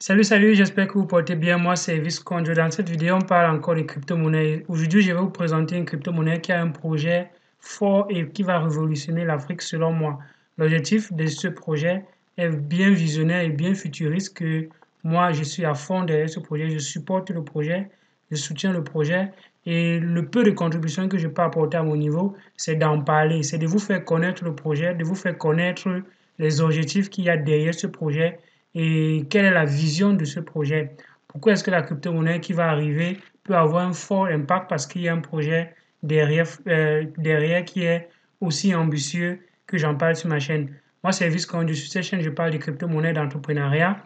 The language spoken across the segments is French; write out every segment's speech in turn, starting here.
Salut, j'espère que vous portez bien. Moi, c'est Visconjo. Dans cette vidéo, on parle encore de crypto-monnaies. Aujourd'hui, je vais vous présenter une crypto-monnaie qui a un projet fort et qui va révolutionner l'Afrique selon moi. L'objectif de ce projet est bien visionnaire et bien futuriste que moi, je suis à fond derrière ce projet. Je supporte le projet, je soutiens le projet et le peu de contributions que je peux apporter à mon niveau, c'est d'en parler, c'est de vous faire connaître le projet, de vous faire connaître les objectifs qu'il y a derrière ce projet et quelle est la vision de ce projet. Pourquoi est-ce que la crypto-monnaie qui va arriver peut avoir un fort impact parce qu'il y a un projet derrière qui est aussi ambitieux que j'en parle sur ma chaîne. Moi, c'est Visconjo. Sur cette chaîne, je parle de crypto-monnaie, d'entrepreneuriat.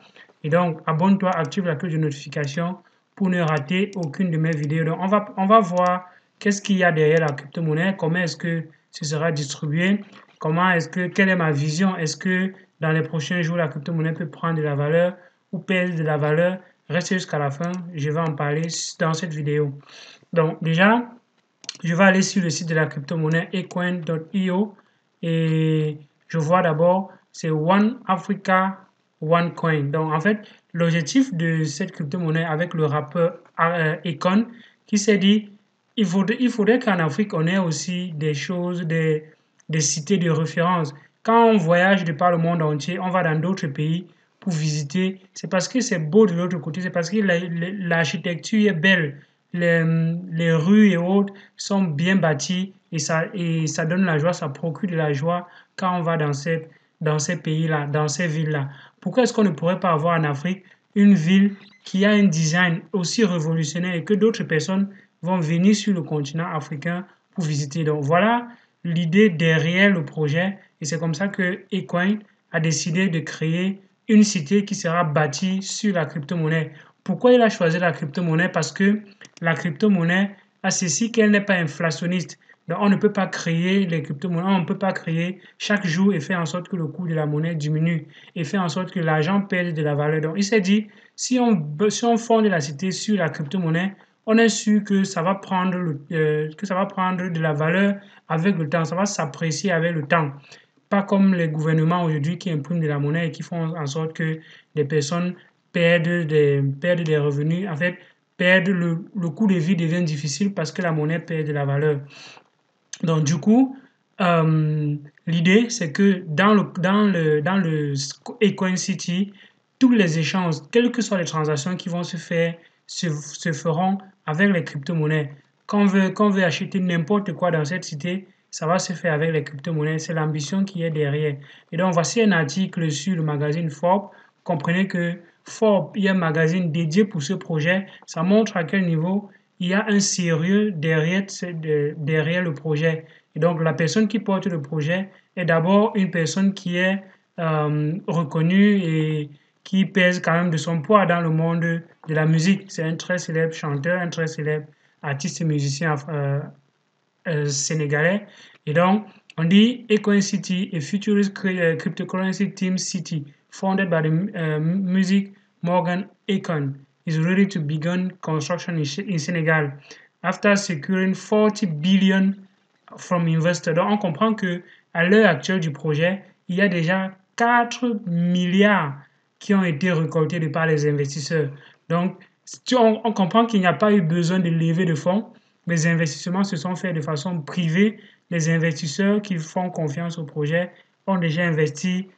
Et donc, abonne-toi, active la cloche de notification pour ne rater aucune de mes vidéos. Donc, on va voir qu'est-ce qu'il y a derrière la crypto-monnaie, comment est-ce que ce sera distribué, quelle est ma vision, est-ce que dans les prochains jours, la crypto-monnaie peut prendre de la valeur ou perdre de la valeur. Restez jusqu'à la fin, je vais en parler dans cette vidéo. Donc, déjà, je vais aller sur le site de la crypto-monnaie ecoin.io et je vois d'abord, c'est One Africa, One Coin. Donc, en fait, l'objectif de cette crypto-monnaie avec le rappeur Econ qui s'est dit, il faudrait qu'en Afrique, on ait aussi des choses, des cités de référence. Quand on voyage de par le monde entier, on va dans d'autres pays pour visiter. C'est parce que c'est beau de l'autre côté, c'est parce que l'architecture est belle. Les rues et autres sont bien bâties et ça donne la joie, ça procure de la joie quand on va dans ces pays-là, dans ces villes-là. Pourquoi est-ce qu'on ne pourrait pas avoir en Afrique une ville qui a un design aussi révolutionnaire et que d'autres personnes vont venir sur le continent africain pour visiter? Donc voilà l'idée derrière le projet et c'est comme ça que Ecoin a décidé de créer une cité qui sera bâtie sur la crypto-monnaie. Pourquoi il a choisi la crypto-monnaie? Parce que la crypto-monnaie a ceci qu'elle n'est pas inflationniste. Donc, on ne peut pas créer les crypto-monnaies, on ne peut pas créer chaque jour et faire en sorte que le coût de la monnaie diminue et faire en sorte que l'argent perde de la valeur. Donc, il s'est dit, si on fonde la cité sur la crypto-monnaie, on est sûr que ça va prendre de la valeur avec le temps, ça va s'apprécier avec le temps. Pas comme les gouvernements aujourd'hui qui impriment de la monnaie et qui font en sorte que des personnes perdent des revenus. En fait, le coût de vie devient difficile parce que la monnaie perd de la valeur. Donc, du coup, l'idée, c'est que dans le Ecoin City, tous les échanges, quelles que soient les transactions qui vont se faire, se feront avec les crypto-monnaies. Quand on veut acheter n'importe quoi dans cette cité, ça va se faire avec les crypto-monnaies. C'est l'ambition qui est derrière. Et donc, voici un article sur le magazine Forbes. Comprenez que Forbes, il y a un magazine dédié pour ce projet. Ça montre à quel niveau il y a un sérieux derrière le projet. Et donc, la personne qui porte le projet est d'abord une personne qui est reconnue et qui pèse quand même de son poids dans le monde de la musique. C'est un très célèbre chanteur, un très célèbre artiste et musicien sénégalais. Et donc, on dit Ecoin City, a futurist cryptocurrency team city founded by the music Morgan Econ is ready to begin construction in Senegal after securing 40 billion from investors. Donc, on comprend que à l'heure actuelle du projet, il y a déjà 4 milliards qui ont été récoltés de par les investisseurs. Donc, on comprend qu'il n'y a pas eu besoin de lever de fonds. Les investissements se sont faits de façon privée. Les investisseurs qui font confiance au projet ont déjà investi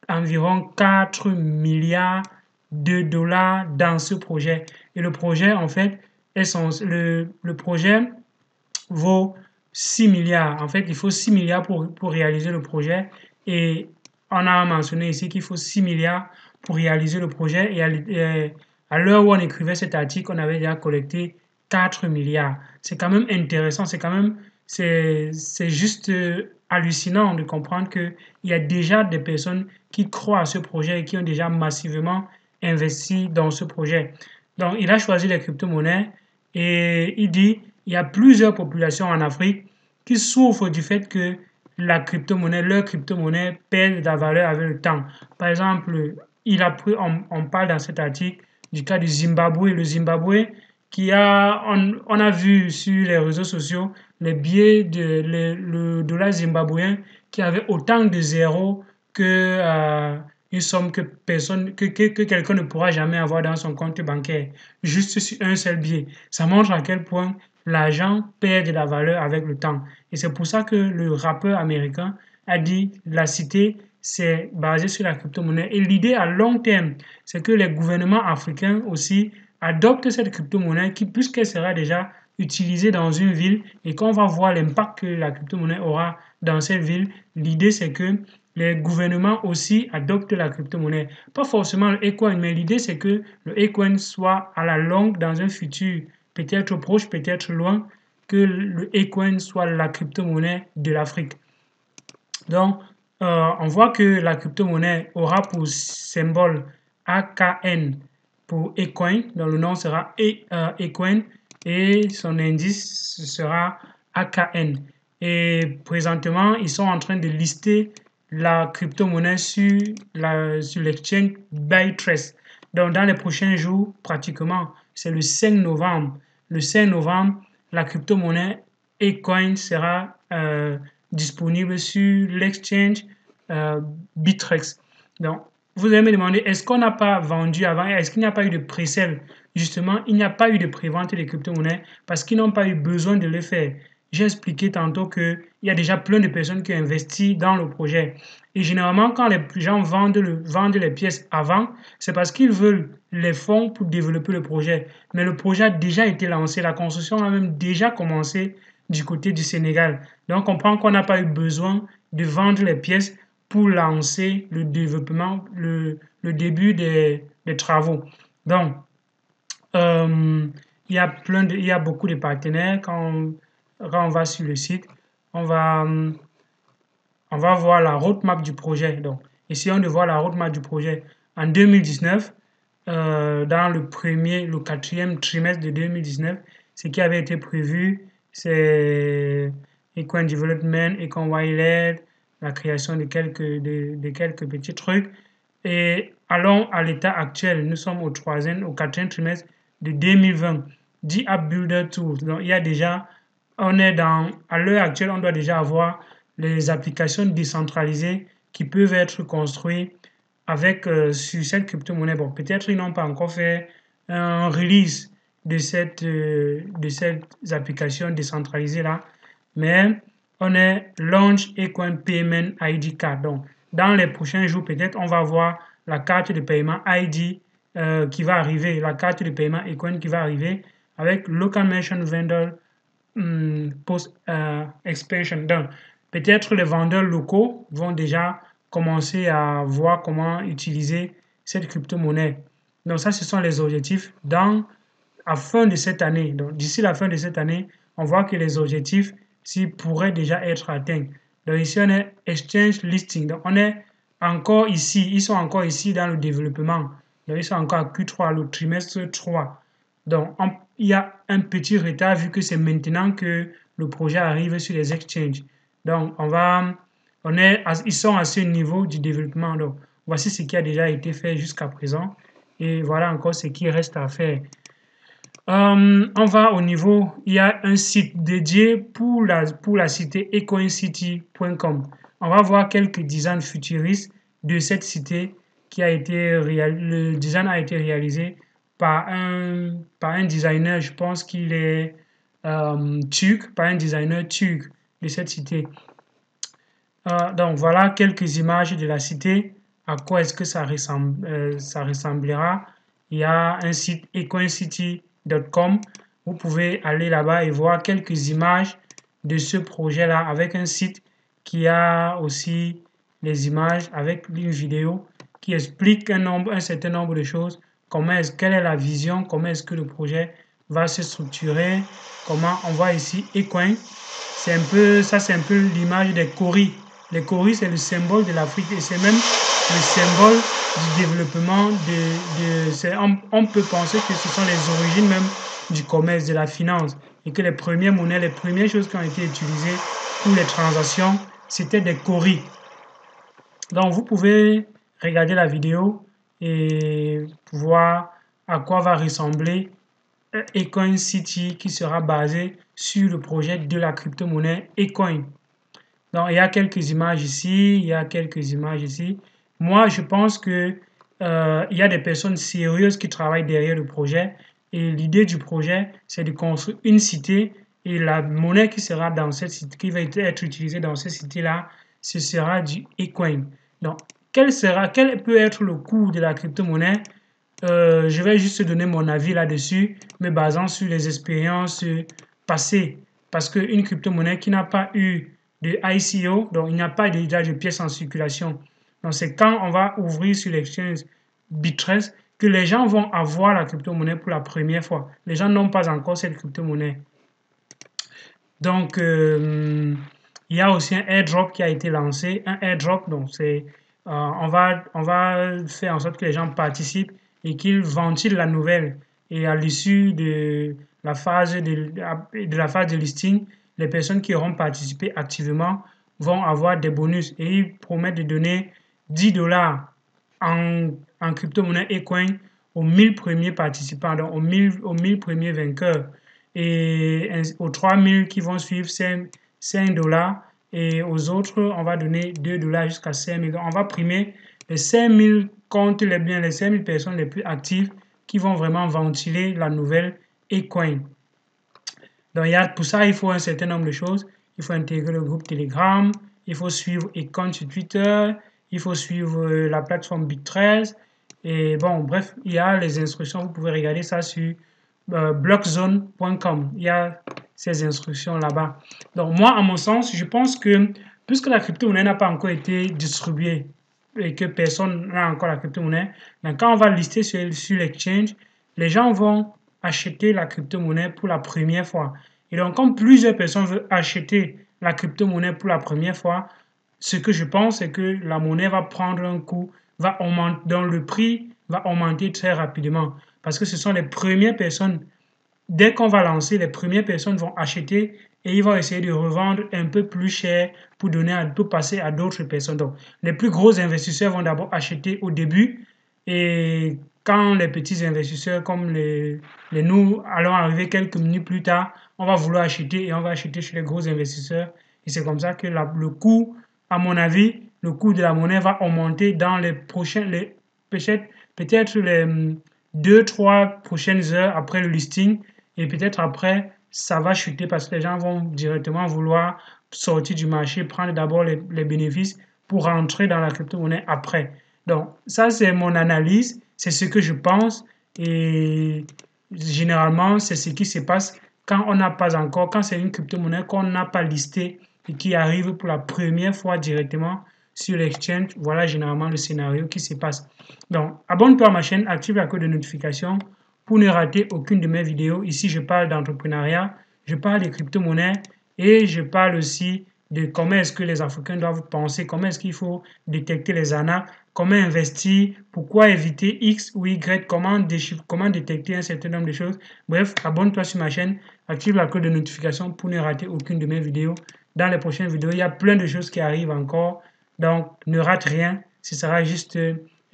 environ 4 milliards de dollars dans ce projet. Et le projet, en fait, le projet vaut 6 milliards. En fait, il faut 6 milliards pour réaliser le projet. Et on a mentionné ici qu'il faut 6 milliards pour réaliser le projet. Et à l'heure où on écrivait cet article, on avait déjà collecté 4 milliards. C'est quand même intéressant, c'est juste hallucinant de comprendre qu'il y a déjà des personnes qui croient à ce projet et qui ont déjà massivement investi dans ce projet. Donc, il a choisi les crypto-monnaies et il dit il y a plusieurs populations en Afrique qui souffrent du fait que leur crypto-monnaie perd de la valeur avec le temps. Par exemple, on parle dans cet article du cas du Zimbabwe. Le Zimbabwe, on a vu sur les réseaux sociaux le dollar zimbabwéen qui avait autant de zéros que une somme que quelqu'un ne pourra jamais avoir dans son compte bancaire, juste sur un seul billet. Ça montre à quel point l'argent perd de la valeur avec le temps. Et c'est pour ça que le rappeur américain a dit la cité, c'est basé sur la crypto-monnaie. Et l'idée à long terme, c'est que les gouvernements africains aussi adoptent cette crypto-monnaie qui, puisqu'elle sera déjà utilisée dans une ville et qu'on va voir l'impact que la crypto-monnaie aura dans cette ville, l'idée c'est que les gouvernements aussi adoptent la crypto-monnaie. Pas forcément le Ecoin, mais l'idée c'est que le Ecoin soit à la longue, dans un futur peut-être proche, peut-être loin, que le Ecoin soit la crypto-monnaie de l'Afrique. Donc, on voit que la crypto-monnaie aura pour symbole AKN pour Ecoin, dont le nom sera Ecoin et son indice sera AKN. Et présentement, ils sont en train de lister la crypto-monnaie sur l'exchange Bitrace. Donc, dans les prochains jours, pratiquement, c'est le 5 novembre. Le 5 novembre, la crypto-monnaie Ecoin sera disponible sur l'exchange Bittrex. Donc, vous allez me demander, est-ce qu'on n'a pas vendu avant? Est-ce qu'il n'y a pas eu de pré-sale? Justement, il n'y a pas eu de prévente des crypto-monnaies parce qu'ils n'ont pas eu besoin de le faire. J'ai expliqué tantôt qu'il y a déjà plein de personnes qui investissent dans le projet. Et généralement, quand les gens vendent les pièces avant, c'est parce qu'ils veulent les fonds pour développer le projet. Mais le projet a déjà été lancé, la construction a même déjà commencé du côté du Sénégal. Donc, on comprend qu'on n'a pas eu besoin de vendre les pièces pour lancer le développement, le début des travaux. Donc, il y a beaucoup de partenaires. Quand on va sur le site, on va voir la roadmap du projet. Donc, essayons de voir la roadmap du projet. En 2019, dans le quatrième trimestre de 2019, ce qui avait été prévu, c'est Ecoin Development, Ecoin Wallet, la création de quelques petits trucs. Et allons à l'état actuel. Nous sommes au quatrième trimestre de 2020. The App Builder Tools. Donc, il y a déjà, à l'heure actuelle, on doit déjà avoir les applications décentralisées qui peuvent être construites avec sur cette crypto-monnaie. Bon, peut-être ils n'ont pas encore fait un release de cette application décentralisée là, mais on est Launch Ecoin Payment ID Card. Donc, dans les prochains jours, peut-être on va voir la carte de paiement ID qui va arriver, la carte de paiement Ecoin qui va arriver avec Local Merchant Vendor Post Expansion. Donc, peut-être les vendeurs locaux vont déjà commencer à voir comment utiliser cette crypto-monnaie. Donc ça, ce sont les objectifs à la fin de cette année. Donc d'ici la fin de cette année, on voit que les objectifs pourraient déjà être atteints. Donc ici, on est Exchange Listing. Donc on est encore ici, ils sont encore ici dans le développement. Donc ils sont encore à Q3, le trimestre 3. Donc il y a un petit retard vu que c'est maintenant que le projet arrive sur les exchanges. Donc ils sont à ce niveau du développement. Donc, voici ce qui a déjà été fait jusqu'à présent. Et voilà encore ce qui reste à faire. On va au niveau, il y a un site dédié pour la cité ecoincity.com. On va voir quelques designs futuristes de cette cité qui a été le design a été réalisé par un designer, je pense qu'il est turc, par un designer turc de cette cité. Donc voilà quelques images de la cité. À quoi est-ce que ça ressemblera? Il y a un site ecoincity.com. Vous pouvez aller là-bas et voir quelques images de ce projet-là avec un site qui a aussi les images avec une vidéo qui explique un certain nombre de choses. Quelle est la vision? Comment est-ce que le projet va se structurer? Comment on voit ici Ecoin. C'est un peu l'image des cauris. Les cauris, c'est le symbole de l'Afrique et c'est même le symbole du développement. On peut penser que ce sont les origines même du commerce, de la finance et que les premières monnaies, les premières choses qui ont été utilisées pour les transactions, c'était des cauris. Donc, vous pouvez regarder la vidéo et voir à quoi va ressembler Ecoin City qui sera basé sur le projet de la crypto-monnaie Ecoin. Donc, il y a quelques images ici, il y a quelques images ici. Moi, je pense que il y a des personnes sérieuses qui travaillent derrière le projet et l'idée du projet, c'est de construire une cité et la monnaie qui sera dans cette cité, qui va être utilisée dans cette cité-là, ce sera du eCoin. Donc, quel peut être le coût de la crypto-monnaie? Je vais juste donner mon avis là-dessus, me basant sur les expériences passées. Parce qu'une crypto-monnaie qui n'a pas eu de ICO, donc il n'y a pas déjà de pièces en circulation. Donc c'est quand on va ouvrir sur l'exchange Bittrex que les gens vont avoir la crypto-monnaie pour la première fois. Les gens n'ont pas encore cette crypto-monnaie. Donc, il y a aussi un airdrop qui a été lancé. Un airdrop, donc c'est, on va faire en sorte que les gens participent et qu'ils ventilent la nouvelle. Et à l'issue de la phase de listing, les personnes qui auront participé activement vont avoir des bonus. Et ils promettent de donner 10 dollars en crypto-monnaie eCoin aux 1000 premiers participants, donc aux 1000 premiers vainqueurs. Et aux 3000 qui vont suivre, c'est 5 dollars. Et aux autres, on va donner 2 dollars jusqu'à 5000. Donc, on va primer les 5000 comptes, les 5000 personnes les plus actives qui vont vraiment ventiler la nouvelle eCoin. Donc, pour ça, il faut un certain nombre de choses. Il faut intégrer le groupe Telegram, il faut suivre Econ sur Twitter, il faut suivre la plateforme Bit13. Et bon, bref, il y a les instructions. Vous pouvez regarder ça sur blockzone.com. Il y a ces instructions là-bas. Donc, moi, à mon sens, je pense que puisque la crypto-monnaie n'a pas encore été distribuée et que personne n'a encore la crypto-monnaie, donc quand on va lister sur l'exchange, les gens vont acheter la crypto-monnaie pour la première fois. Et donc, comme plusieurs personnes veulent acheter la crypto-monnaie pour la première fois, ce que je pense, c'est que la monnaie va prendre un coup, va augmenter, dont le prix va augmenter très rapidement. Parce que ce sont les premières personnes, dès qu'on va lancer, les premières personnes vont acheter et ils vont essayer de revendre un peu plus cher pour passer à d'autres personnes. Donc, les plus gros investisseurs vont d'abord acheter au début et quand les petits investisseurs comme nous allons arriver quelques minutes plus tard, on va vouloir acheter et on va acheter chez les gros investisseurs. Et c'est comme ça que le coût, à mon avis, le coût de la monnaie va augmenter dans les prochains, peut-être les 2-3 prochaines heures après le listing. Et peut-être après, ça va chuter parce que les gens vont directement vouloir sortir du marché, prendre d'abord les bénéfices pour rentrer dans la crypto-monnaie après. Donc, ça, c'est mon analyse, c'est ce que je pense et généralement, c'est ce qui se passe quand on n'a pas encore, quand c'est une crypto-monnaie qu'on n'a pas listée et qui arrive pour la première fois directement sur l'exchange. Voilà généralement le scénario qui se passe. Donc, abonne-toi à ma chaîne, active la cloche de notification pour ne rater aucune de mes vidéos. Ici, je parle d'entrepreneuriat, je parle de crypto-monnaie et je parle aussi de comment est-ce que les Africains doivent penser, comment est-ce qu'il faut détecter les arnaques, comment investir, pourquoi éviter X ou Y, comment détecter un certain nombre de choses. Bref, abonne-toi sur ma chaîne, active la cloche de notification pour ne rater aucune de mes vidéos. Dans les prochaines vidéos, il y a plein de choses qui arrivent encore, donc ne rate rien, ce sera juste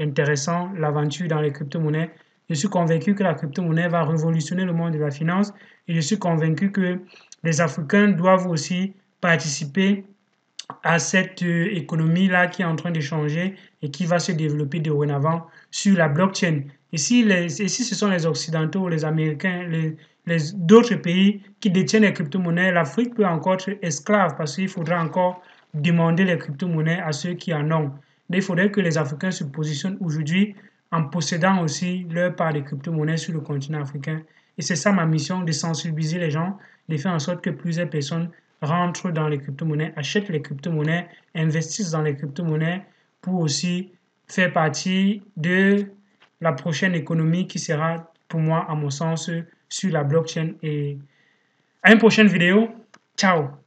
intéressant, l'aventure dans les crypto-monnaies. Je suis convaincu que la crypto-monnaie va révolutionner le monde de la finance et je suis convaincu que les Africains doivent aussi participer à cette économie-là qui est en train de changer et qui va se développer dorénavant sur la blockchain. Et si ce sont les Occidentaux, les Américains, d'autres pays qui détiennent les crypto-monnaies, l'Afrique peut encore être esclave parce qu'il faudra encore demander les crypto-monnaies à ceux qui en ont. Mais il faudrait que les Africains se positionnent aujourd'hui en possédant aussi leur part de crypto-monnaies sur le continent africain. Et c'est ça ma mission, de sensibiliser les gens, de faire en sorte que plusieurs personnes rentrent dans les crypto-monnaies, achètent les crypto-monnaies, investissent dans les crypto-monnaies pour aussi faire partie de la prochaine économie qui sera, pour moi, à mon sens, sur la blockchain. Et à une prochaine vidéo. Ciao!